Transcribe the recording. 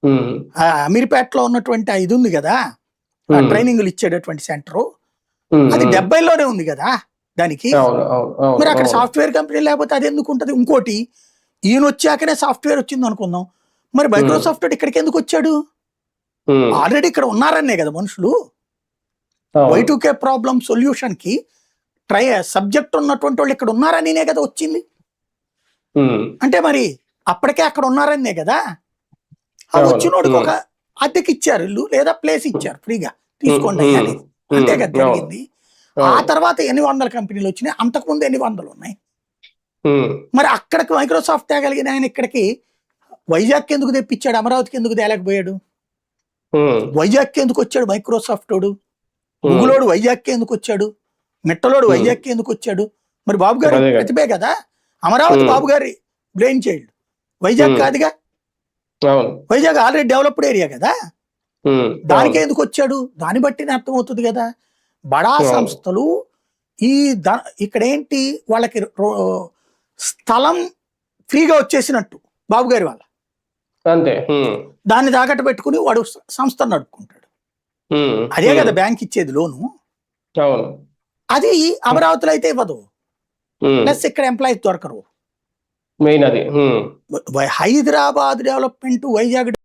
ఉమ్, అమీర్పేటలో ఉన్నటువంటి ఇది ఉంది కదా, ఉమ్, ట్రైనింగ్లు ఇచ్చేటటువంటి సెంటరు, ఉమ్, అది ఉమ్. 70లోనే ఉంది కదా దానికి. అవును అవును అవును మరి అక్కడ అవును. సాఫ్ట్వేర్ కంపెనీ లేకపోతే అది ఎందుకు ఉంటుంది? ఇంకోటి, ఈయన వచ్చాకనే సాఫ్ట్వేర్ వచ్చింది అనుకుందాం, మరి ఉమ్, మైక్రోసాఫ్ట్ ఇక్కడికి ఎందుకు వచ్చాడు? ఉమ్, ఆల్రెడీ ఇక్కడ ఉన్నారనే కదా మనుషులు. అవును. Y2K ప్రాబ్లం సొల్యూషన్ కి సబ్జెక్ట్ ఉన్నటువంటి వాళ్ళు ఇక్కడ ఉన్నారనినే కదా వచ్చింది. ఉమ్, అంటే మరి అప్పటికే అక్కడ ఉన్నారనే కదా. ఆ అవును. వచ్చినోడికి ఉమ్, ఒక అద్దెకి ఇచ్చారు ఇల్లు లేదా ప్లేస్ ఇచ్చారు ఫ్రీగా, ఉమ్, తీసుకోండి అయ్యా ఉమ్, అనేది. అంతే ఉమ్, కదా అవును జరిగింది. ఆ అవును. తర్వాత ఎన్ని వందల కంపెనీలు వచ్చినాయి, అంతకుముందు ఎన్ని వందలు ఉన్నాయి. ఉమ్, మరి అక్కడికి మైక్రోసాఫ్ట్ తేగలిగిన ఆయన ఇక్కడికి వైజాగ్ ఎందుకు తెప్పించాడు, అమరావతికి ఎందుకు తేలేకపోయాడు? ఉమ్, వైజాగ్ ఎందుకు వచ్చాడు మైక్రోసాఫ్ట్ వాడు? ఉమ్, గూగులోడు వైజాగ్ ఎందుకు వచ్చాడు? మిట్టలోడు ఉమ్. వైజాగ్ ఎందుకు వచ్చాడు? మరి బాబు గారి అదే కదా. ప్రతిభే కదా. అమరావతి ఉమ్, బాబు గారి బ్రెయిన్ చైల్డ్, వైజాగ్ ఉమ్, కాదుగా. అవును. వైజాగ్ ఆల్రెడీ డెవలప్డ్ ఏరియా కదా, ఉమ్, దానికే అవును ఎందుకు వచ్చాడు? దాన్ని బట్టినే అర్థమవుతుంది కదా. బడా అవును. సంస్థలు ఈ ఇక్కడ ఏంటి, వాళ్ళకి స్థలం ఫ్రీగా వచ్చేసినట్టు బాబు గారి వాళ్ళ, అంతే. ఉమ్, దాన్ని తాకట్టు పెట్టుకుని వాడు సంస్థ నడుపుకుంటాడు. ఉమ్, అదే ఉమ్, కదా బ్యాంక్ ఇచ్చేది లోను. అవును. అది అమరావతిలో అయితే ఇవ్వదు. ఉమ్, ప్లస్ ఇక్కడ ఎంప్లాయీస్ దొరకరు. మెయిన్ అది. ఉమ్. హైదరాబాద్ డెవలప్మెంట్, వైజాగ్